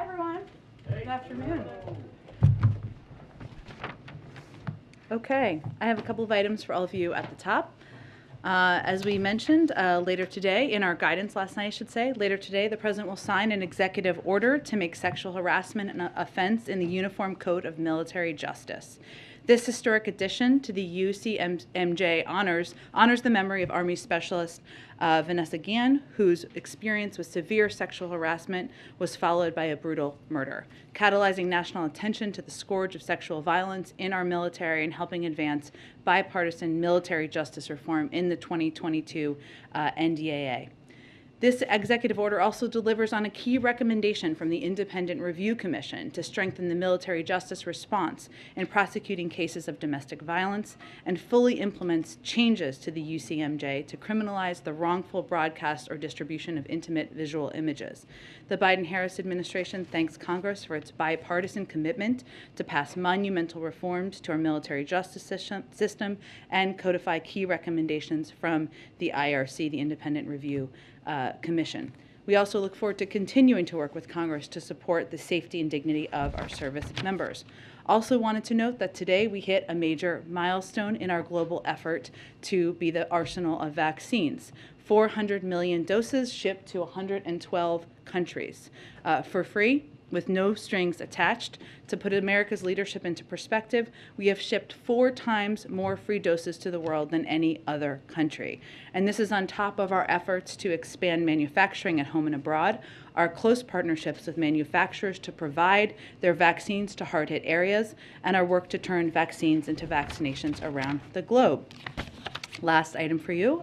Hi, everyone. Good afternoon. Okay, I have a couple of items for all of you at the top. As we mentioned, later today, in our guidance last night, I should say, later today, the President will sign an executive order to make sexual harassment an offense in the Uniform Code of Military Justice. This historic addition to the UCMJ honors the memory of Army Specialist Vanessa Guillen, whose experience with severe sexual harassment was followed by a brutal murder, catalyzing national attention to the scourge of sexual violence in our military and helping advance bipartisan military justice reform in the 2022 NDAA. This executive order also delivers on a key recommendation from the Independent Review Commission to strengthen the military justice response in prosecuting cases of domestic violence and fully implements changes to the UCMJ to criminalize the wrongful broadcast or distribution of intimate visual images. The Biden-Harris administration thanks Congress for its bipartisan commitment to pass monumental reforms to our military justice system and codify key recommendations from the IRC, the Independent Review Commission. We also look forward to continuing to work with Congress to support the safety and dignity of our service members. Also wanted to note that today we hit a major milestone in our global effort to be the arsenal of vaccines. 400 million doses shipped to 112 countries for free, with no strings attached. To put America's leadership into perspective, we have shipped 4 times more free doses to the world than any other country. And this is on top of our efforts to expand manufacturing at home and abroad, our close partnerships with manufacturers to provide their vaccines to hard-hit areas, and our work to turn vaccines into vaccinations around the globe. Last item for you.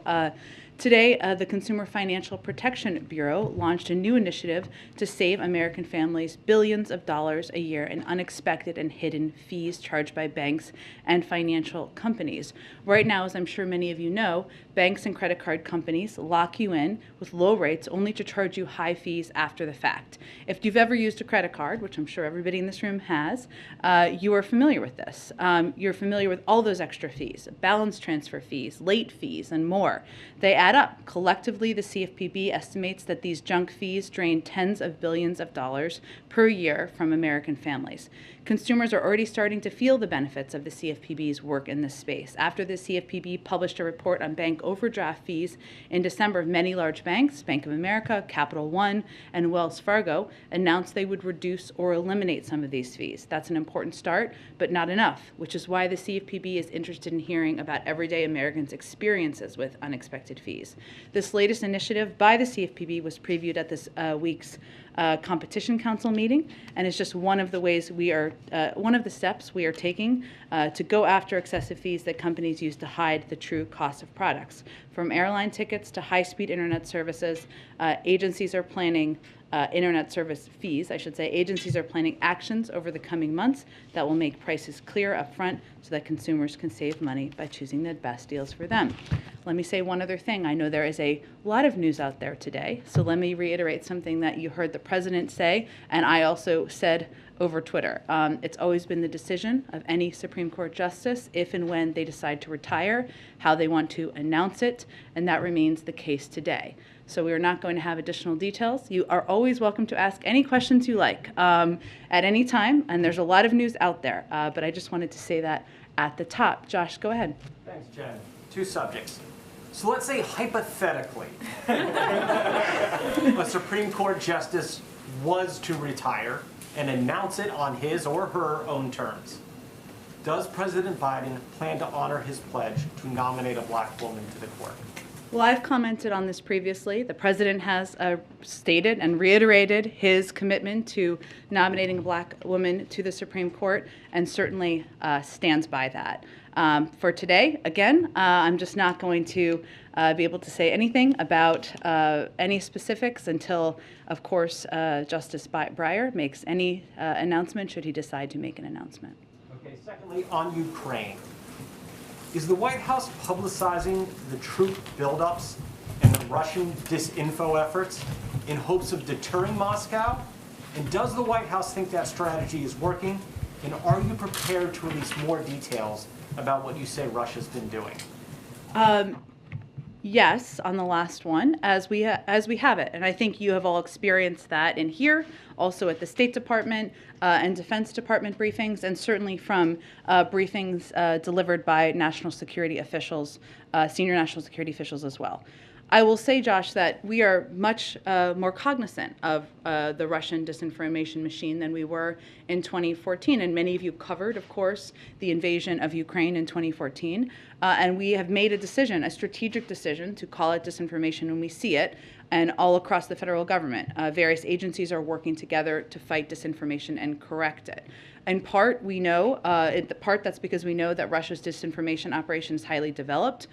Today, the Consumer Financial Protection Bureau launched a new initiative to save American families billions of dollars a year in unexpected and hidden fees charged by banks and financial companies. Right now, as I'm sure many of you know, banks and credit card companies lock you in with low rates only to charge you high fees after the fact. If you've ever used a credit card, which I'm sure everybody in this room has, you are familiar with this. You're familiar with all those extra fees, balance transfer fees, late fees, and more. They add up. Collectively, the CFPB estimates that these junk fees drain tens of billions of dollars per year from American families. Consumers are already starting to feel the benefits of the CFPB's work in this space. After the CFPB published a report on bank overdraft fees in December, many large banks, Bank of America, Capital One, and Wells Fargo, announced they would reduce or eliminate some of these fees. That's an important start, but not enough, which is why the CFPB is interested in hearing about everyday Americans' experiences with unexpected fees. This latest initiative by the CFPB was previewed at this week's Competition Council meeting, and it's just one of the ways we are, one of the steps we are taking to go after excessive fees that companies use to hide the true cost of products. From airline tickets to high-speed internet services, agencies are planning internet service fees, I should say. Agencies are planning actions over the coming months that will make prices clear up front so that consumers can save money by choosing the best deals for them. Let me say one other thing. I know there is a lot of news out there today, so let me reiterate something that you heard the President say, and I also said over Twitter. It's always been the decision of any Supreme Court justice, if and when they decide to retire, how they want to announce it, and that remains the case today. So we are not going to have additional details. You are always welcome to ask any questions you like at any time, and there's a lot of news out there, but I just wanted to say that at the top. Josh, go ahead. Thanks, Jen. 2 subjects. So let's say hypothetically, a Supreme Court justice was to retire and announce it on his or her own terms. Does President Biden plan to honor his pledge to nominate a black woman to the court? Well, I've commented on this previously. The President has stated and reiterated his commitment to nominating a black woman to the Supreme Court and certainly stands by that. For today, again, I'm just not going to be able to say anything about any specifics until, of course, Justice Breyer makes any announcement, should he decide to make an announcement. Okay, secondly, on Ukraine. Is the White House publicizing the troop buildups and the Russian disinfo efforts in hopes of deterring Moscow? And does the White House think that strategy is working? And are you prepared to release more details about what you say Russia's been doing? Yes, on the last one, as we have it, and I think you have all experienced that in here, also at the State Department and Defense Department briefings, and certainly from briefings delivered by national security officials, senior national security officials as well. I will say, Josh, that we are much more cognizant of the Russian disinformation machine than we were in 2014. And many of you covered, of course, the invasion of Ukraine in 2014. And we have made a decision, a strategic decision, to call it disinformation when we see it. And all across the federal government, various agencies are working together to fight disinformation and correct it. In part, we know, that's because we know that Russia's disinformation operation is highly developed.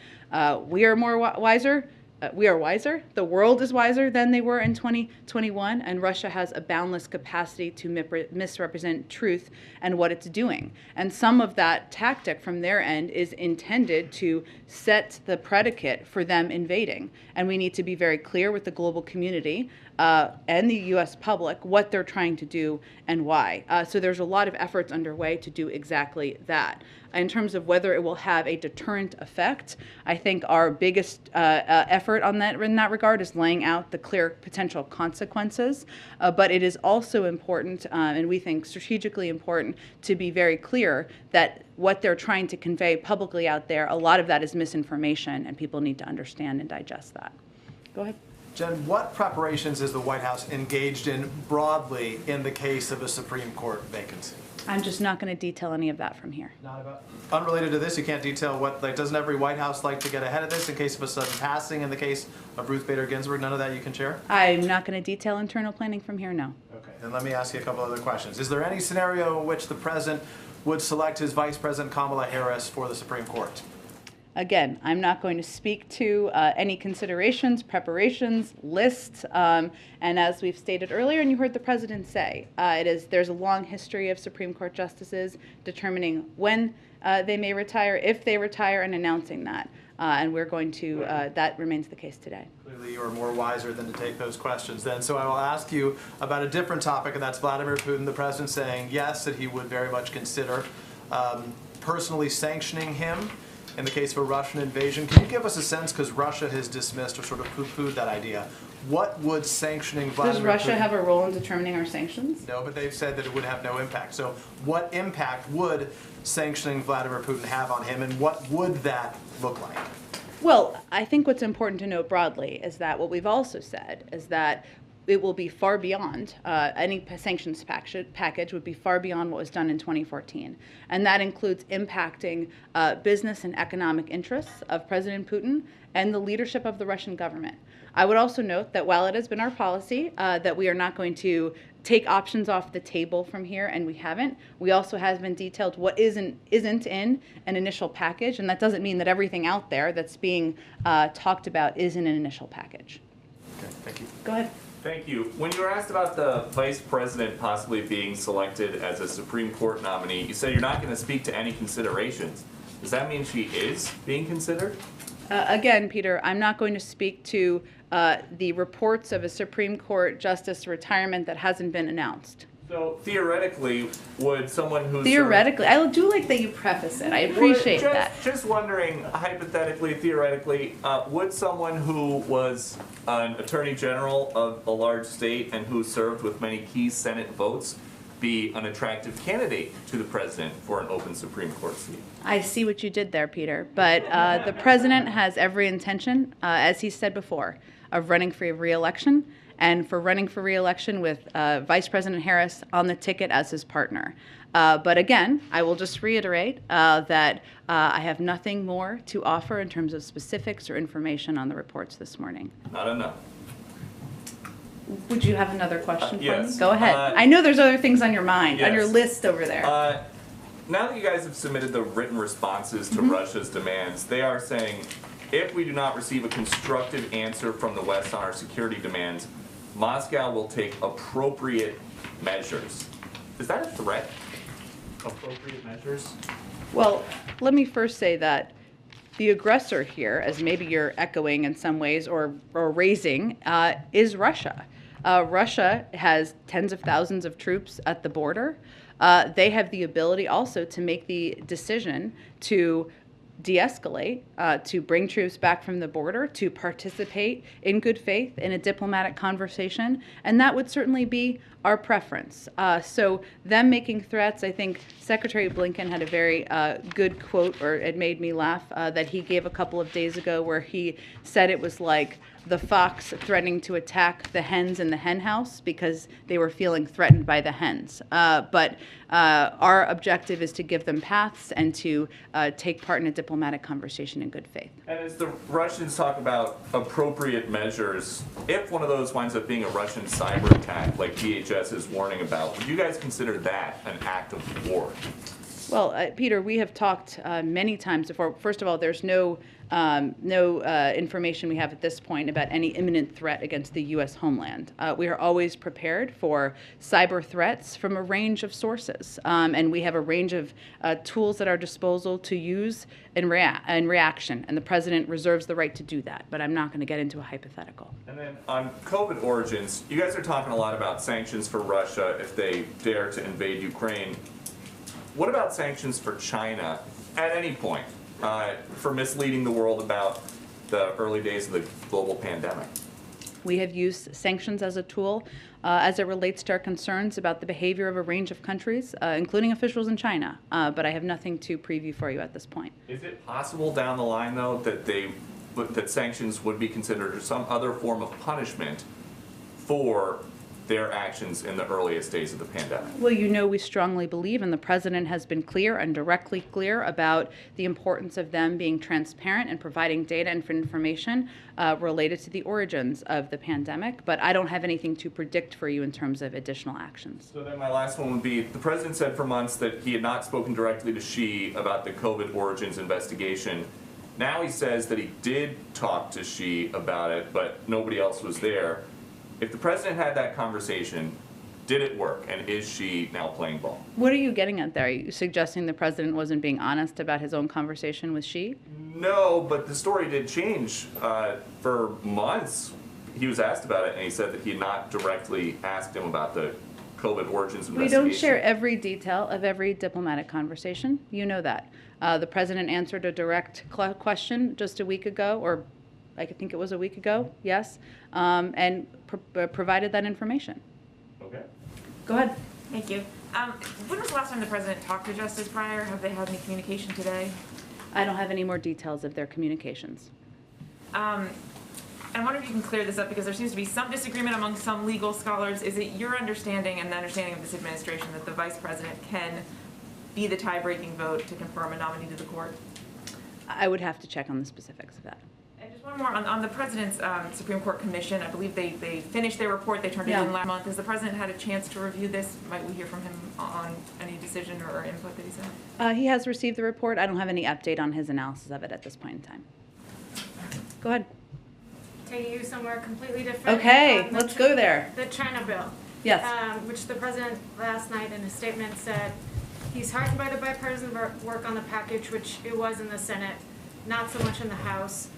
We are more wiser. We are wiser. The world is wiser than they were in 2021, and Russia has a boundless capacity to misrepresent truth and what it's doing. And some of that tactic from their end is intended to set the predicate for them invading. And we need to be very clear with the global community and the U.S. public what they're trying to do and why. So there's a lot of efforts underway to do exactly that. In terms of whether it will have a deterrent effect, I think our biggest effort on that in that regard is laying out the clear potential consequences. But it is also important, and we think strategically important, to be very clear that what they're trying to convey publicly out there, a lot of that is misinformation, and people need to understand and digest that. Go ahead. Jen, what preparations is the White House engaged in broadly in the case of a Supreme Court vacancy? I'm just not going to detail any of that from here. Not about unrelated to this. You can't detail what. Like, doesn't every White House like to get ahead of this in case of a sudden passing? In the case of Ruth Bader Ginsburg, none of that you can share. I'm not going to detail internal planning from here. No. Okay. Then let me ask you a couple other questions. Is there any scenario in which the president would select his Vice President Kamala Harris for the Supreme Court? Again, I'm not going to speak to any considerations, preparations, lists, and as we've stated earlier, and you heard the president say, there's a long history of Supreme Court justices determining when they may retire, if they retire, and announcing that. And we're going to, that remains the case today. Clearly you are more wiser than to take those questions then. So I will ask you about a different topic, and that's Vladimir Putin, the president, saying yes, that he would very much consider personally sanctioning him in the case of a Russian invasion. Can you give us a sense, because Russia has dismissed or sort of poo-pooed that idea, what would sanctioning Vladimir Putin... Does Russia have a role in determining our sanctions? No, but they've said that it would have no impact. So what impact would sanctioning Vladimir Putin have on him, and what would that look like? Well, I think what's important to note broadly is that what we've also said is that it will be far beyond, any sanctions package would be far beyond what was done in 2014. And that includes impacting business and economic interests of President Putin and the leadership of the Russian government. I would also note that while it has been our policy that we are not going to take options off the table from here, and we haven't, we also has been detailed what isn't in an initial package, and that doesn't mean that everything out there that's being talked about is in an initial package. Okay, thank you. Go ahead. Thank you. When you were asked about the vice president possibly being selected as a Supreme Court nominee, you said you're not going to speak to any considerations. Does that mean she is being considered? Again, Peter, I'm not going to speak to the reports of a Supreme Court justice retirement that hasn't been announced. So theoretically, would someone who's... Theoretically. I do like that you preface it. I appreciate that. Just wondering, hypothetically, theoretically, would someone who was an attorney general of a large state and who served with many key Senate votes be an attractive candidate to the president for an open Supreme Court seat? I see what you did there, Peter. But the president has every intention, as he said before, of running for re-election, and for running for re-election with Vice President Harris on the ticket as his partner. But again, I will just reiterate that I have nothing more to offer in terms of specifics or information on the reports this morning. Not enough. Would you have another question for yes. me? Go ahead. I know there's other things on your mind, yes. on your list over there. Now that you guys have submitted the written responses to Russia's demands, they are saying, if we do not receive a constructive answer from the West on our security demands, Moscow will take appropriate measures. Is that a threat? Appropriate measures? Well, let me first say that the aggressor here, as maybe you're echoing in some ways or raising, is Russia. Russia has tens of thousands of troops at the border. They have the ability also to make the decision to de-escalate, to bring troops back from the border, to participate in good faith in a diplomatic conversation, and that would certainly be our preference. So them making threats, I think Secretary Blinken had a very good quote, or it made me laugh, that he gave a couple of days ago where he said it was like the fox threatening to attack the hens in the hen house because they were feeling threatened by the hens. But our objective is to give them paths and to take part in a diplomatic conversation in good faith. And as the Russians talk about appropriate measures, if one of those winds up being a Russian cyber attack, like DHS is warning about, would you guys consider that an act of war? Well, Peter, we have talked many times before. First of all, there's no information we have at this point about any imminent threat against the U.S. homeland. We are always prepared for cyber threats from a range of sources, and we have a range of tools at our disposal to use in reaction, and the president reserves the right to do that, but I'm not going to get into a hypothetical. And then on COVID origins, you guys are talking a lot about sanctions for Russia if they dare to invade Ukraine. What about sanctions for China at any point for misleading the world about the early days of the global pandemic? We have used sanctions as a tool as it relates to our concerns about the behavior of a range of countries, including officials in China, but I have nothing to preview for you at this point. Is it possible down the line, though, that sanctions would be considered some other form of punishment for their actions in the earliest days of the pandemic? Well, you know, we strongly believe, and the president has been clear and directly clear about the importance of them being transparent and providing data and information related to the origins of the pandemic. But I don't have anything to predict for you in terms of additional actions. So then my last one would be, the president said for months that he had not spoken directly to Xi about the COVID origins investigation. Now he says that he did talk to Xi about it, but nobody else was there. If the president had that conversation, did it work? And is Xi now playing ball? What are you getting at there? Are you suggesting the president wasn't being honest about his own conversation with Xi? No, but the story did change. For months, he was asked about it, and he said that he had not directly asked him about the COVID origins investigation. We don't share every detail of every diplomatic conversation. You know that. The president answered a direct question just a week ago, or I think it was a week ago, yes, and provided that information. Okay. Go ahead. Thank you. When was the last time the president talked to Justice Breyer? Have they had any communication today? I don't have any more details of their communications. I wonder if you can clear this up, because there seems to be some disagreement among some legal scholars. Is it your understanding and the understanding of this administration that the vice president can be the tie-breaking vote to confirm a nominee to the court? I would have to check on the specifics of that. And just one more on the president's Supreme Court commission. I believe they finished their report. They turned it in last month. Has the president had a chance to review this? Might we hear from him on any decision or input that he's had? He has received the report. I don't have any update on his analysis of it at this point in time. Go ahead. Take you somewhere completely different. Okay, let's go there. The China bill. Yes. Which the president last night in a statement said he's heartened by the bipartisan work on the package, which it was in the Senate, not so much in the House.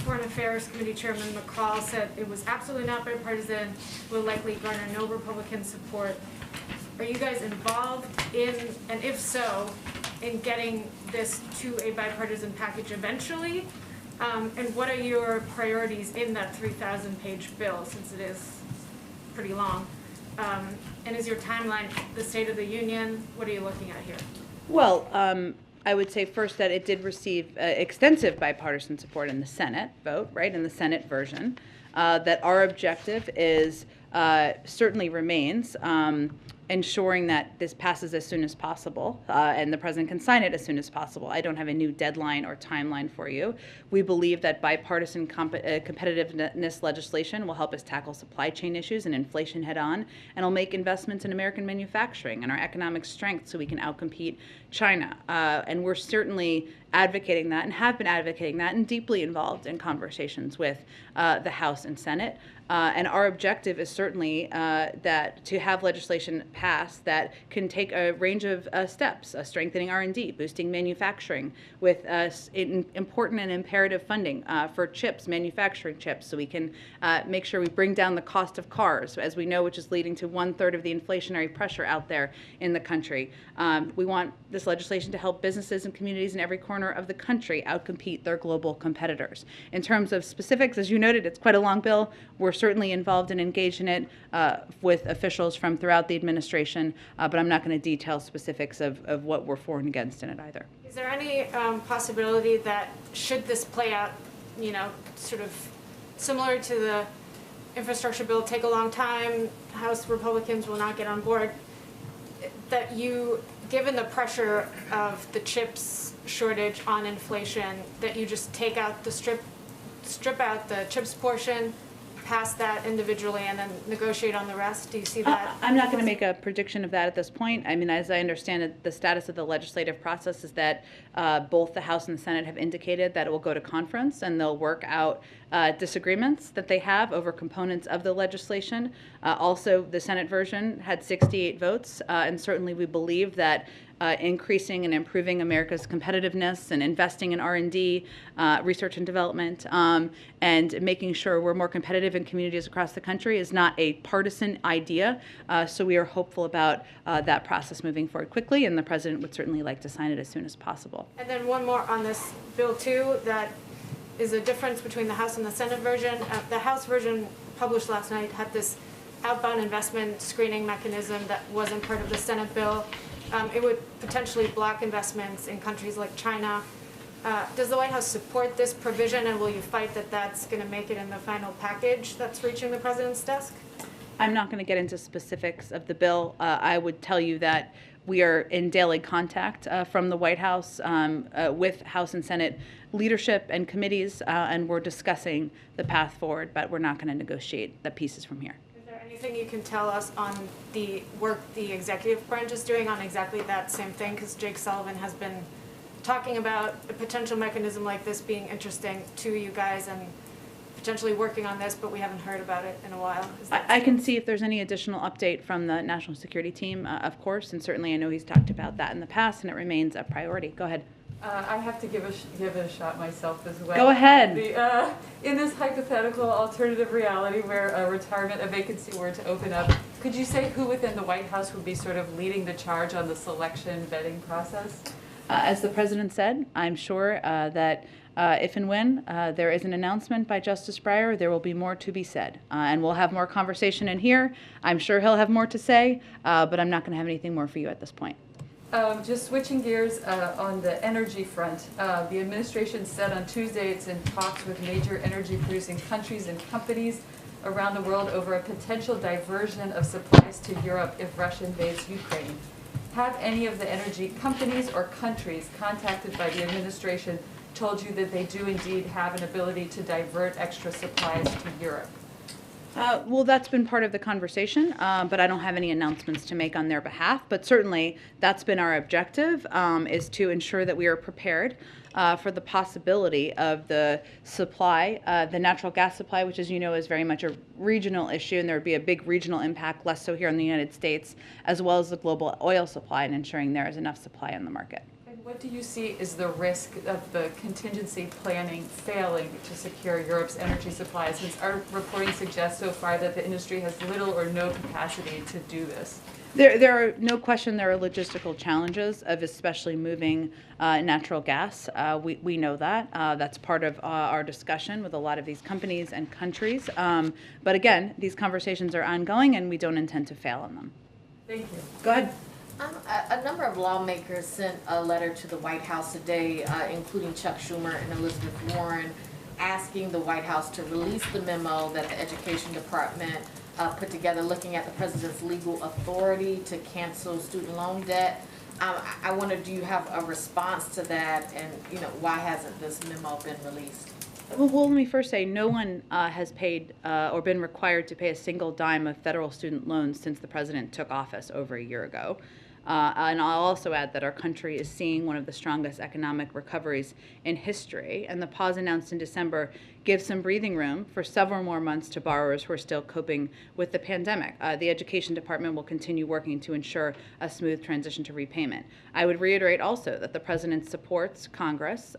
Foreign Affairs Committee Chairman McCall said it was absolutely not bipartisan, will likely garner no Republican support. Are you guys involved in, and if so, in getting this to a bipartisan package eventually? And what are your priorities in that 3,000-page bill, since it is pretty long? And is your timeline the State of the Union? What are you looking at here? Well, I would say first that it did receive extensive bipartisan support in the Senate vote, right, in the Senate version. That our objective is, certainly remains, ensuring that this passes as soon as possible, and the president can sign it as soon as possible. I don't have a new deadline or timeline for you. We believe that bipartisan competitiveness legislation will help us tackle supply chain issues and inflation head on, and will make investments in American manufacturing and our economic strength so we can outcompete China. And we're certainly advocating that and have been advocating that and deeply involved in conversations with the House and Senate. And our objective is certainly that to have legislation passed that can take a range of steps, strengthening R&D, boosting manufacturing with important and imperative funding for chips, manufacturing chips, so we can make sure we bring down the cost of cars, as we know, which is leading to 1/3 of the inflationary pressure out there in the country. We want this legislation to help businesses and communities in every corner corner of the country outcompete their global competitors. In terms of specifics, as you noted, it's quite a long bill. We're certainly involved and engaged in it with officials from throughout the administration, but I'm not going to detail specifics of what we're for and against in it either. Is there any possibility that should this play out, sort of similar to the infrastructure bill, take a long time, House Republicans will not get on board, that you, given the pressure of the chips shortage on inflation, that you just take out the strip out the chips portion, pass that individually, and then negotiate on the rest? Do you see that? I'm not going to make a prediction of that at this point. I mean, as I understand it, the status of the legislative process is that both the House and the Senate have indicated that it will go to conference and they'll work out disagreements that they have over components of the legislation. Also, the Senate version had 68 votes, and certainly we believe that increasing and improving America's competitiveness and investing in R&D, research and development, and making sure we're more competitive in communities across the country is not a partisan idea. So we are hopeful about that process moving forward quickly, and the President would certainly like to sign it as soon as possible. And then one more on this bill too, that is a difference between the House and the Senate version. The House version published last night had this outbound investment screening mechanism that wasn't part of the Senate bill. It would potentially block investments in countries like China. Does the White House support this provision, and will you fight that that's going to make it in the final package that's reaching the President's desk? I'm not going to get into specifics of the bill. I would tell you that we are in daily contact from the White House with House and Senate leadership and committees, and we're discussing the path forward, but we're not going to negotiate the pieces from here. Anything you can tell us on the work the executive branch is doing on exactly that same thing? Because Jake Sullivan has been talking about a potential mechanism like this being interesting to you guys and potentially working on this, but we haven't heard about it in a while. I can see if there's any additional update from the National Security Team, of course, and certainly I know he's talked about that in the past, and it remains a priority. Go ahead. I have to give it a shot myself as well. Go ahead. In this hypothetical alternative reality where a vacancy were to open up, could you say who within the White House would be sort of leading the charge on the selection vetting process? As the President said, I'm sure that if and when there is an announcement by Justice Breyer, there will be more to be said. And we'll have more conversation in here. I'm sure he'll have more to say, but I'm not going to have anything more for you at this point. Just switching gears on the energy front, the administration said on Tuesday it's in talks with major energy producing countries and companies around the world over a potential diversion of supplies to Europe if Russia invades Ukraine. Have any of the energy companies or countries contacted by the administration told you that they do indeed have an ability to divert extra supplies to Europe? Well, that's been part of the conversation, but I don't have any announcements to make on their behalf. But certainly, that's been our objective, is to ensure that we are prepared for the possibility of the supply, the natural gas supply, which, as you know, is very much a regional issue, and there would be a big regional impact, less so here in the United States, as well as the global oil supply, and ensuring there is enough supply in the market. What do you see is the risk of the contingency planning failing to secure Europe's energy supplies, since our reporting suggests so far that the industry has little or no capacity to do this? There are no question there are logistical challenges of especially moving natural gas. We know that. That's part of our discussion with a lot of these companies and countries. But again, these conversations are ongoing and we don't intend to fail on them. Thank you. Go ahead. A number of lawmakers sent a letter to the White House today, including Chuck Schumer and Elizabeth Warren, asking the White House to release the memo that the Education Department put together looking at the president's legal authority to cancel student loan debt. I wonder, do you have a response to that, and why hasn't this memo been released? Well, let me first say no one has paid or been required to pay a single dime of federal student loans since the president took office over a year ago. And I'll also add that our country is seeing one of the strongest economic recoveries in history, and the pause announced in December gives some breathing room for several more months to borrowers who are still coping with the pandemic. The Education Department will continue working to ensure a smooth transition to repayment. I would reiterate also that the president supports Congress,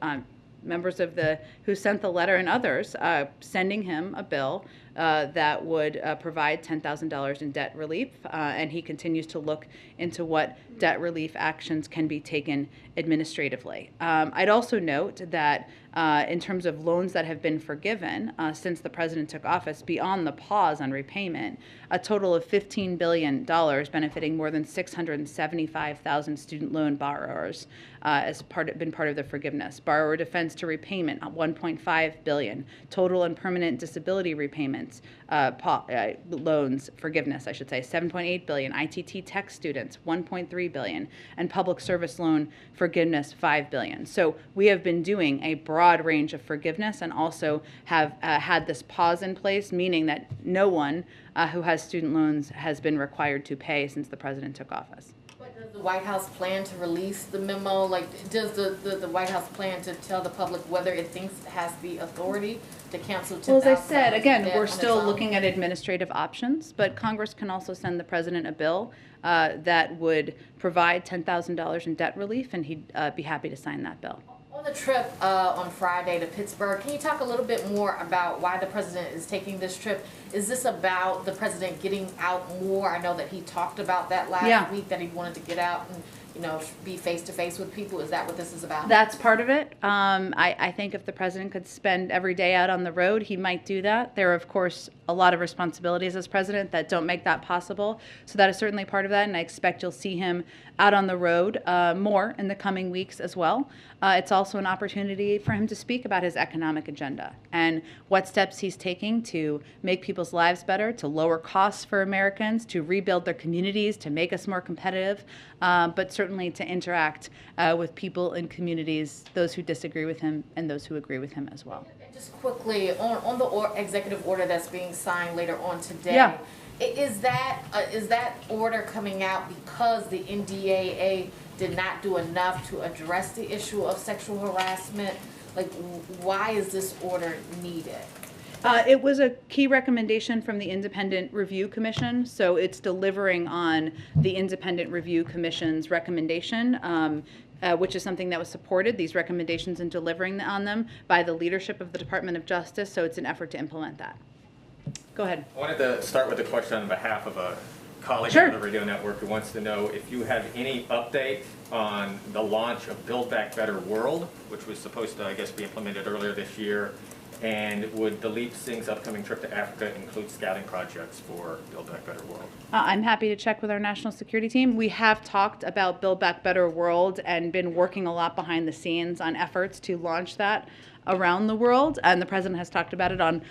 members of who sent the letter and others, sending him a bill that would provide $10,000 in debt relief, and he continues to look into what debt relief actions can be taken administratively. I'd also note that in terms of loans that have been forgiven since the president took office, beyond the pause on repayment, a total of $15 billion benefiting more than 675,000 student loan borrowers been part of the forgiveness. Borrower defense to repayment, $1.5 billion. Total and permanent disability repayments, loans forgiveness, I should say, $7.8 billion. ITT tech students, $1.3 billion. And public service loan forgiveness, $5 billion. So we have been doing a broad range of forgiveness and also have had this pause in place, meaning that no one who has student loans has been required to pay since the president took office. But does the White House plan to release the memo? Like, does the White House plan to tell the public whether it thinks it has the authority to cancel $10,000? Well, as I said, again, we're on still its own? looking at administrative options, but Congress can also send the president a bill that would provide $10,000 in debt relief, and he'd be happy to sign that bill. On the trip on Friday to Pittsburgh, can you talk a little bit more about why the president is taking this trip? Is this about the president getting out more? I know that he talked about that last week, that he wanted to get out and, you know, be face to face with people. Is that what this is about? That's part of it. I think if the president could spend every day out on the road, he might do that. There are, of course, a lot of responsibilities as president that don't make that possible. So that is certainly part of that, and I expect you'll see him out on the road more in the coming weeks as well. It's also an opportunity for him to speak about his economic agenda and what steps he's taking to make people's lives better, to lower costs for Americans, to rebuild their communities, to make us more competitive, but certainly to interact with people in communities, those who disagree with him and those who agree with him as well. Just quickly, on the executive order that's being signed later on today, Yeah. is that order coming out because the NDAA did not do enough to address the issue of sexual harassment? Like, why is this order needed? It was a key recommendation from the Independent Review Commission, so it's delivering on the Independent Review Commission's recommendation, which is something that was supported, these recommendations, and delivering on them by the leadership of the Department of Justice, so it's an effort to implement that. Go ahead. I wanted to start with a question on behalf of a colleague Sure. on the radio network who wants to know if you have any update on the launch of Build Back Better World, which was supposed to, I guess, be implemented earlier this year. And would Dalip Singh's upcoming trip to Africa include scouting projects for Build Back Better World? I'm happy to check with our national security team. We have talked about Build Back Better World and been working a lot behind the scenes on efforts to launch that around the world, and the president has talked about it on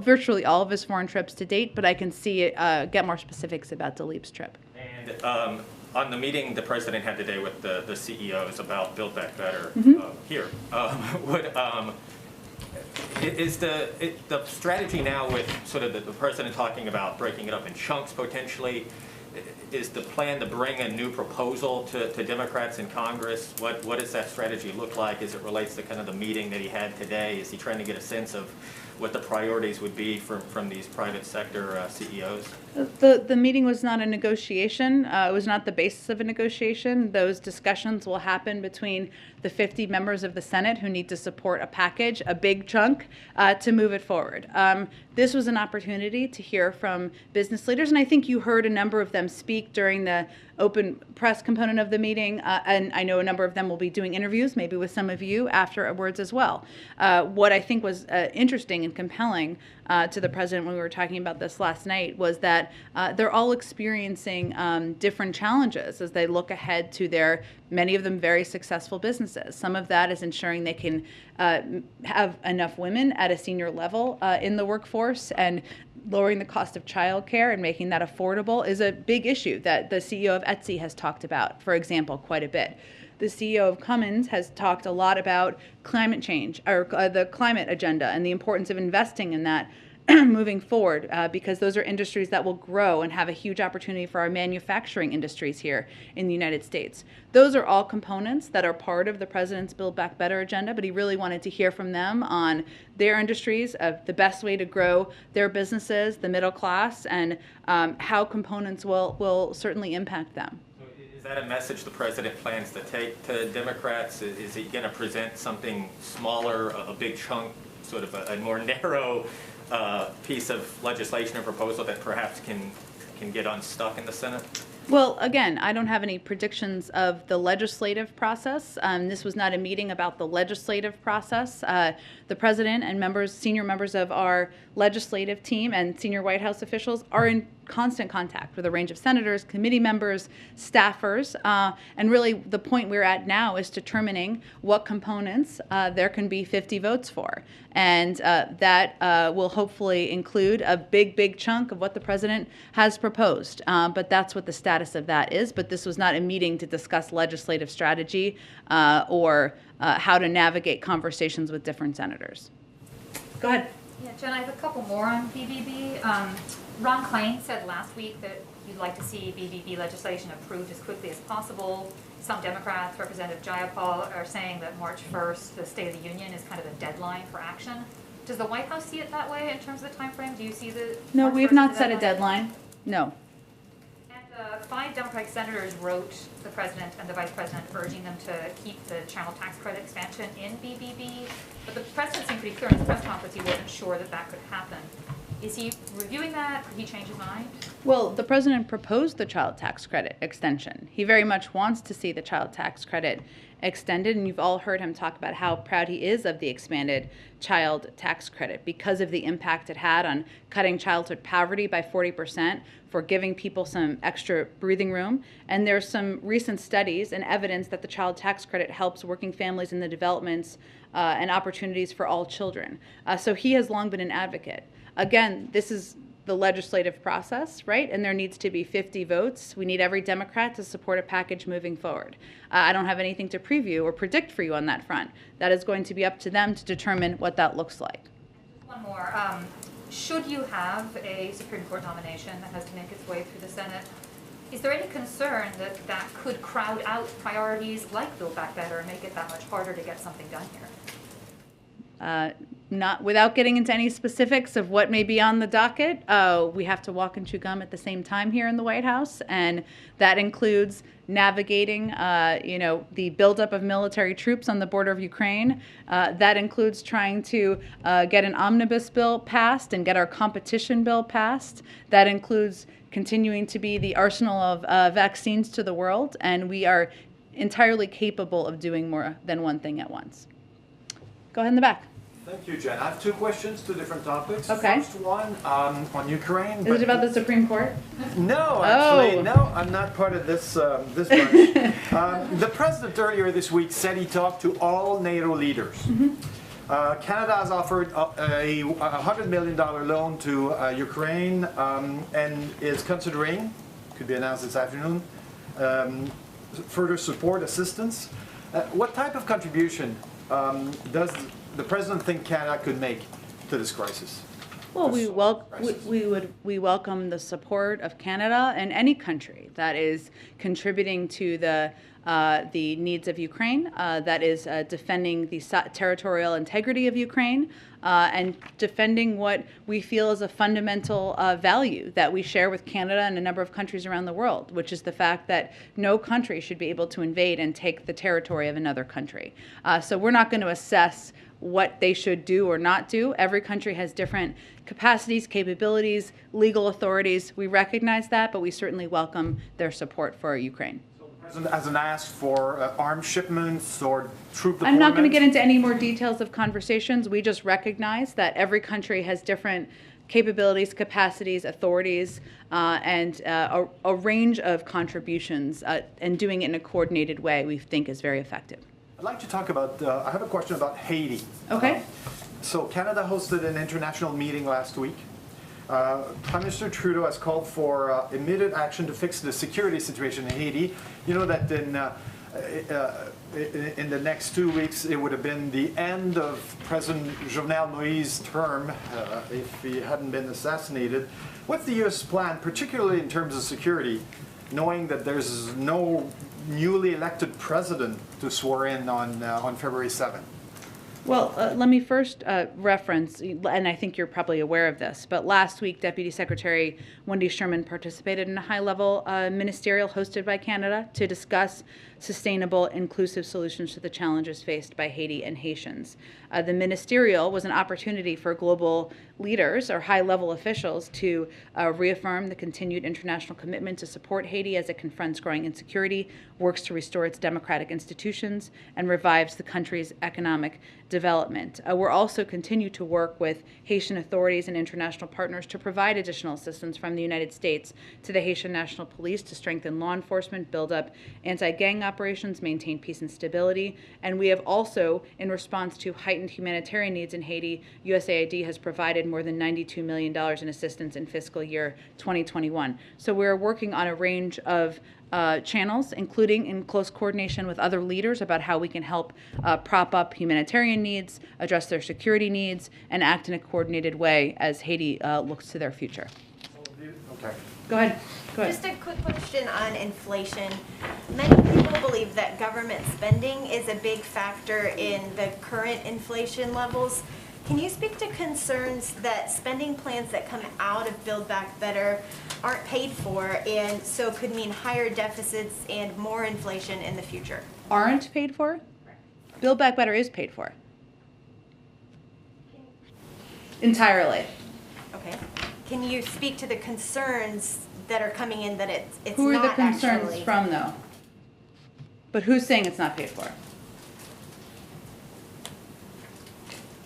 virtually all of his foreign trips to date, but I can get more specifics about Dalip's trip. And on the meeting the president had today with the CEOs about Build Back Better is the strategy now with sort of the president talking about breaking it up in chunks potentially, is the plan to bring a new proposal to Democrats in Congress? What does that strategy look like as it relates to kind of the meeting that he had today? Is he trying to get a sense of what the priorities would be from these private sector CEOs? The meeting was not a negotiation. It was not the basis of a negotiation. Those discussions will happen between the 50 members of the Senate who need to support a package, a big chunk, to move it forward. This was an opportunity to hear from business leaders, and I think you heard a number of them speak during the open press component of the meeting, and I know a number of them will be doing interviews, maybe with some of you afterwards as well. What I think was interesting and compelling to the president when we were talking about this last night was that they're all experiencing different challenges as they look ahead to their, many of them very successful businesses. Some of that is ensuring they can have enough women at a senior level in the workforce, and lowering the cost of childcare and making that affordable is a big issue that the CEO of Etsy has talked about, for example, quite a bit. The CEO of Cummins has talked a lot about climate change, or the climate agenda, and the importance of investing in that moving forward, because those are industries that will grow and have a huge opportunity for our manufacturing industries here in the United States. Those are all components that are part of the president's Build Back Better agenda, but he really wanted to hear from them on their industries, of the best way to grow their businesses, the middle class, and how components will certainly impact them. Is that a message the president plans to take to Democrats? Is he going to present something smaller, a big chunk, sort of a more narrow piece of legislation or proposal that perhaps can get unstuck in the Senate? Well, again, I don't have any predictions of the legislative process. This was not a meeting about the legislative process. The president and senior members of our legislative team and senior White House officials are in constant contact with a range of senators, committee members, staffers, and really the point we're at now is determining what components there can be 50 votes for. And that will hopefully include a big chunk of what the president has proposed. But that's what the status of that is. But this was not a meeting to discuss legislative strategy or how to navigate conversations with different senators. Go ahead. Yeah, Jen, I have a couple more on BBB. Ron Klain said last week that he'd like to see BBB legislation approved as quickly as possible. Some Democrats, Representative Jayapal, are saying that March 1st, the State of the Union, is kind of a deadline for action. Does the White House see it that way in terms of the time frame? Do you see the No, March we have 1st not as set a deadline. No. And 5 Democratic senators wrote the president and the vice president urging them to keep the child tax credit expansion in BBB. But the president seemed pretty clear in the press conference he wasn't sure that that could happen. Is he reviewing that? Could he change his mind? Well, the president proposed the child tax credit extension. He very much wants to see the child tax credit extended, and you've all heard him talk about how proud he is of the expanded child tax credit because of the impact it had on cutting childhood poverty by 40%, for giving people some extra breathing room. And there's some recent studies and evidence that the child tax credit helps working families in the developments and opportunities for all children. So he has long been an advocate. Again, this is the legislative process, right? And there needs to be 50 votes. We need every Democrat to support a package moving forward. I don't have anything to preview or predict for you on that front. That is going to be up to them to determine what that looks like. One more. Should you have a Supreme Court nomination that has to make its way through the Senate, is there any concern that that could crowd out priorities like Build Back Better and make it that much harder to get something done here? Not without getting into any specifics of what may be on the docket. We have to walk and chew gum at the same time here in the White House, and that includes navigating, the buildup of military troops on the border of Ukraine. That includes trying to get an omnibus bill passed and get our competition bill passed. That includes continuing to be the arsenal of vaccines to the world, and we are entirely capable of doing more than one thing at once. Go ahead in the back. Thank you, Jen. I have 2 questions, 2 different topics. Okay. First one on Ukraine. Is it about the Supreme Court? No, actually, Oh. no. I'm not part of this this bunch. The president earlier this week said he talked to all NATO leaders. Canada has offered a $100 million loan to Ukraine and is considering, could be announced this afternoon, further support assistance. What type of contribution does the president think Canada could make to this crisis? Well, we welcome the support of Canada and any country that is contributing to the needs of Ukraine, that is defending the territorial integrity of Ukraine, and defending what we feel is a fundamental value that we share with Canada and a number of countries around the world, which is the fact that no country should be able to invade and take the territory of another country. So we're not going to assess what they should do or not do. Every country has different capacities, capabilities, legal authorities. We recognize that, but we certainly welcome their support for Ukraine. So the president hasn't asked for arms shipments or troop deployments? I'm not going to get into any more details of conversations. We just recognize that every country has different capabilities, capacities, authorities, and a range of contributions, and doing it in a coordinated way we think is very effective. I'd like to talk about, I have a question about Haiti. Okay. So Canada hosted an international meeting last week. Prime Minister Trudeau has called for immediate action to fix the security situation in Haiti. You know that in the next 2 weeks it would have been the end of President Jovenel Moïse's term if he hadn't been assassinated. What's the U.S. plan, particularly in terms of security, knowing that there's no newly elected president to swear in on February 7th? Well, let me first reference, and I think you're probably aware of this, but last week Deputy Secretary Wendy Sherman participated in a high-level ministerial hosted by Canada to discuss sustainable, inclusive solutions to the challenges faced by Haiti and Haitians. The ministerial was an opportunity for global leaders or high-level officials to reaffirm the continued international commitment to support Haiti as it confronts growing insecurity, works to restore its democratic institutions, and revives the country's economic development. We're also continue to work with Haitian authorities and international partners to provide additional assistance from the United States to the Haitian National Police to strengthen law enforcement, build up anti-gang operations, maintain peace and stability. And we have also, in response to heightened humanitarian needs in Haiti, USAID has provided more than $92 million in assistance in fiscal year 2021. So we're working on a range of channels, including in close coordination with other leaders about how we can help prop up humanitarian needs, address their security needs, and act in a coordinated way as Haiti looks to their future. Okay. Go ahead. Just a quick question on inflation. Many people believe that government spending is a big factor in the current inflation levels. Can you speak to concerns that spending plans that come out of Build Back Better aren't paid for, and so could mean higher deficits and more inflation in the future? Aren't paid for? Build Back Better is paid for. Entirely. Okay. Can you speak to the concerns that are coming in that it's not Who are the concerns actually from, though? But who's saying it's not paid for?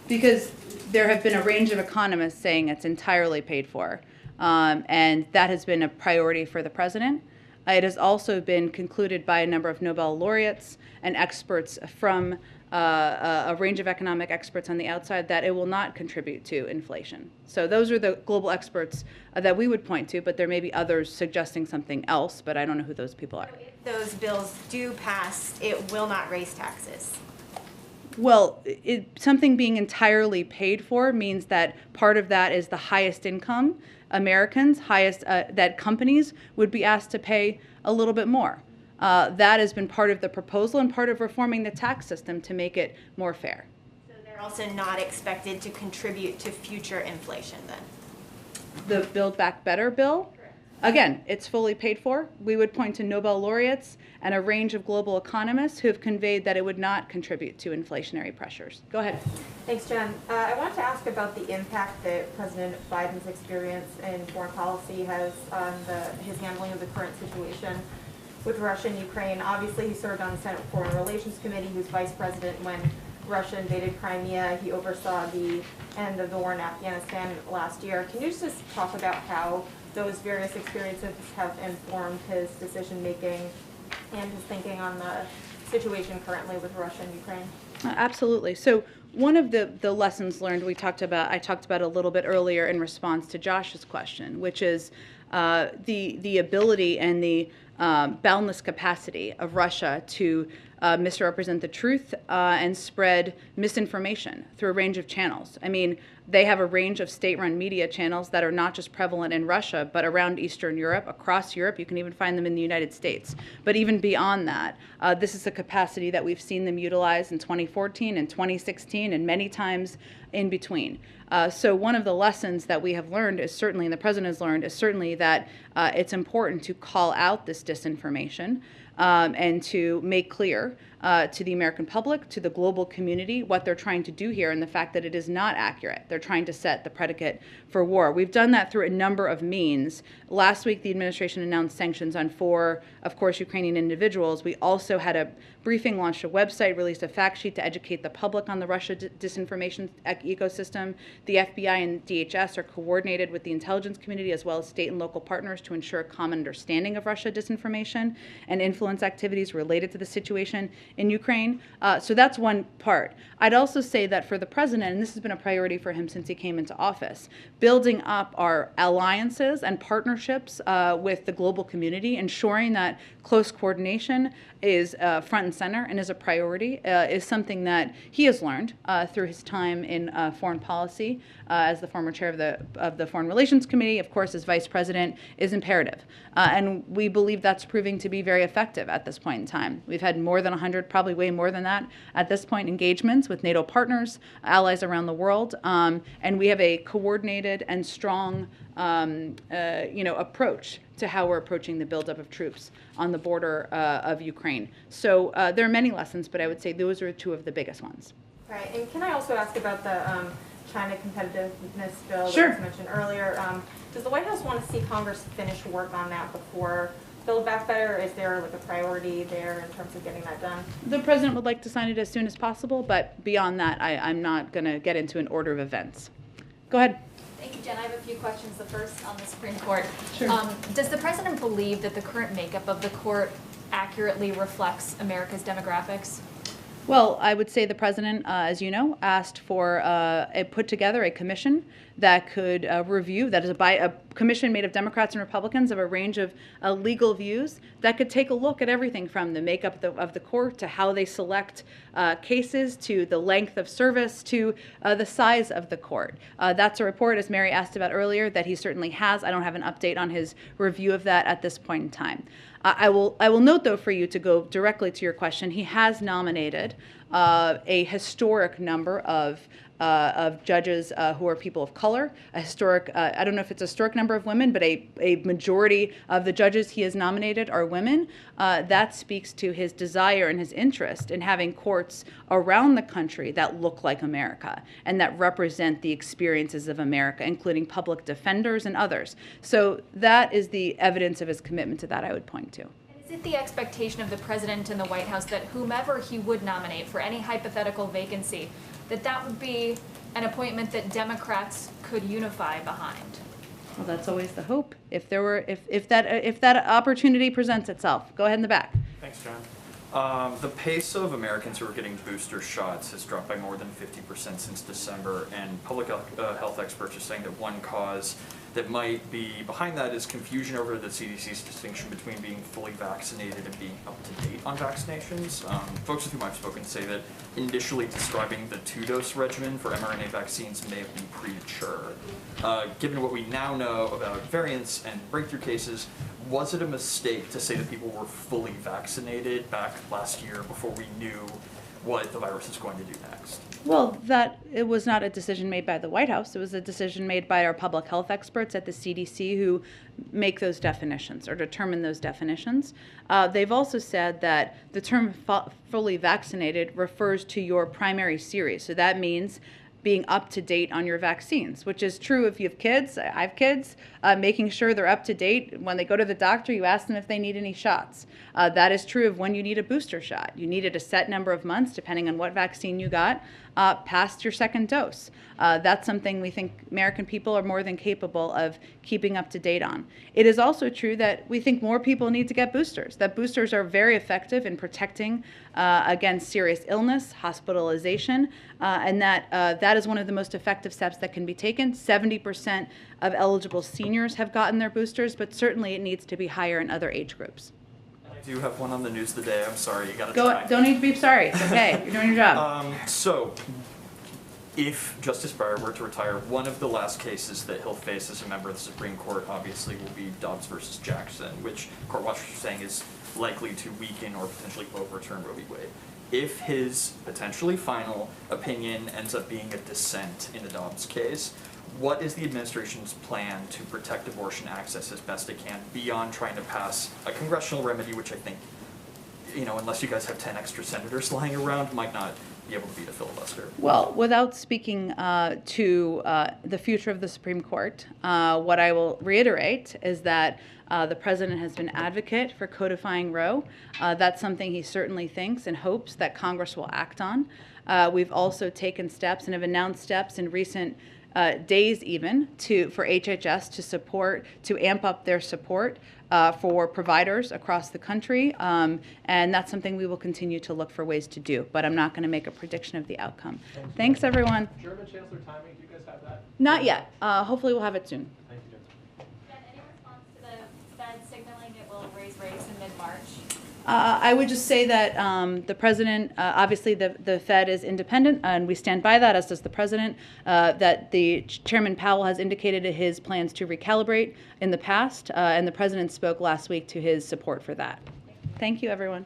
Because there have been a range of economists saying it's entirely paid for, and that has been a priority for the president. It has also been concluded by a number of Nobel laureates and experts from a range of economic experts on the outside that it will not contribute to inflation. So those are the global experts that we would point to, but there may be others suggesting something else, but I don't know who those people are. if those bills do pass, it will not raise taxes? Well, something being entirely paid for means that part of that is the highest income Americans, that companies would be asked to pay a little bit more. That has been part of the proposal and part of reforming the tax system to make it more fair. So they're also not expected to contribute to future inflation then? The Build Back Better bill, again, it's fully paid for. We would point to Nobel laureates and a range of global economists who have conveyed that it would not contribute to inflationary pressures. Go ahead. Thanks, Jen. I wanted to ask about the impact that President Biden's experience in foreign policy has on his handling of the current situation with Russia and Ukraine. Obviously, he served on the Senate Foreign Relations Committee. He was vice president when Russia invaded Crimea. He oversaw the end of the war in Afghanistan last year. Can you just talk about how those various experiences have informed his decision-making and his thinking on the situation currently with Russia and Ukraine? Absolutely. So one of the lessons learned I talked about a little bit earlier in response to Josh's question, which is the ability and the boundless capacity of Russia to misrepresent the truth and spread misinformation through a range of channels. I mean, they have a range of state-run media channels that are not just prevalent in Russia, but around Eastern Europe, across Europe. You can even find them in the United States. But even beyond that, this is a capacity that we've seen them utilize in 2014 and 2016 and many times in between. So one of the lessons that we have learned is certainly, and the president has learned, is certainly that it's important to call out this disinformation and to make clear to the American public, to the global community, what they're trying to do here and the fact that it is not accurate. They're trying to set the predicate for war. We've done that through a number of means. Last week, the administration announced sanctions on 4, of course, Ukrainian individuals. We also had a briefing, launched a website, released a fact sheet to educate the public on the Russia disinformation ecosystem. The FBI and DHS are coordinated with the intelligence community as well as state and local partners to ensure a common understanding of Russia disinformation and influence activities related to the situation in Ukraine. So that's one part. I'd also say that for the president, and this has been a priority for him since he came into office, building up our alliances and partnerships with the global community, ensuring that close coordination is front and center and is a priority, is something that he has learned through his time in foreign policy as the former chair of the Foreign Relations Committee, of course, as vice president, is imperative. And we believe that's proving to be very effective at this point in time. We've had more than 100, probably way more than that at this point, engagements with NATO partners, allies around the world, and we have a coordinated and strong approach to how we're approaching the buildup of troops on the border of Ukraine. So there are many lessons, but I would say those are 2 of the biggest ones. Right, and can I also ask about the China competitiveness bill Sure. that was mentioned earlier. Does the White House want to see Congress finish work on that before Build Back Better? Is there like a priority there in terms of getting that done? The president would like to sign it as soon as possible, but beyond that, I'm not going to get into an order of events. Go ahead. Thank you, Jen. I have a few questions. The first on the Supreme Court. Sure. Does the president believe that the current makeup of the court accurately reflects America's demographics? Well, I would say the president, as you know, asked for put together a commission that could review, that is a commission made of Democrats and Republicans of a range of legal views that could take a look at everything from the makeup of the court to how they select cases to the length of service to the size of the court. That's a report, as Mary asked about earlier, that he certainly has. I don't have an update on his review of that at this point in time. I will note, though, for you to go directly to your question, he has nominated a historic number of judges who are people of color, a historic, I don't know if it's a historic number of women, but a majority of the judges he has nominated are women. That speaks to his desire and his interest in having courts around the country that look like America and that represent the experiences of America, including public defenders and others. So that is the evidence of his commitment to that I would point to. Is it the expectation of the president and the White House that whomever he would nominate for any hypothetical vacancy, that would be an appointment that Democrats could unify behind? Well, that's always the hope. If that opportunity presents itself, go ahead in the back. Thanks, John. The pace of Americans who are getting booster shots has dropped by more than 50% since December, and public health experts are saying that one cause that might be behind that is confusion over the CDC's distinction between being fully vaccinated and being up to date on vaccinations. Folks with whom I've spoken say that initially describing the 2-dose regimen for mRNA vaccines may have been premature. Given what we now know about variants and breakthrough cases, was it a mistake to say that people were fully vaccinated back last year before we knew what the virus is going to do next? Well, it was not a decision made by the White House. It was a decision made by our public health experts at the CDC who make those definitions or determine those definitions. They've also said that the term fully vaccinated refers to your primary series. So that means being up to date on your vaccines, which is true if you have kids. I have kids, making sure they're up to date. When they go to the doctor, you ask them if they need any shots. That is true of when you need a booster shot. You needed a set number of months, depending on what vaccine you got, past your second dose. That's something we think American people are more than capable of keeping up to date on. It is also true that we think more people need to get boosters, that boosters are very effective in protecting against serious illness, hospitalization, and that is one of the most effective steps that can be taken. 70% of eligible seniors have gotten their boosters, but certainly it needs to be higher in other age groups. I do have one on the news of the day. I'm sorry, you gotta Go. try. Don't need to be sorry. It's okay. You're doing your job. So, if Justice Breyer were to retire, one of the last cases that he'll face as a member of the Supreme Court obviously will be Dobbs versus Jackson, which court watchers are saying is likely to weaken or potentially overturn Roe v. Wade. If his potentially final opinion ends up being a dissent in the Dobbs case, what is the administration's plan to protect abortion access as best it can beyond trying to pass a congressional remedy, which I think, unless you guys have 10 extra senators lying around, might not be able to beat a filibuster? Well, without speaking to the future of the Supreme Court, what I will reiterate is that the president has been advocate for codifying Roe. That's something he certainly thinks and hopes that Congress will act on. We've also taken steps and have announced steps in recent days even for HHS to amp up their support for providers across the country, and that's something we will continue to look for ways to do, but I'm not going to make a prediction of the outcome. Thanks, everyone. German Chancellor timing, do you guys have that? Not yet. Hopefully we'll have it soon. Thank you, Jen. Jen, any response to the Fed signaling it will raise rates in mid-March? I would just say that the president, obviously the Fed is independent, and we stand by that, as does the president, that the Chairman Powell has indicated his plans to recalibrate in the past, and the president spoke last week to his support for that. Thank you, everyone.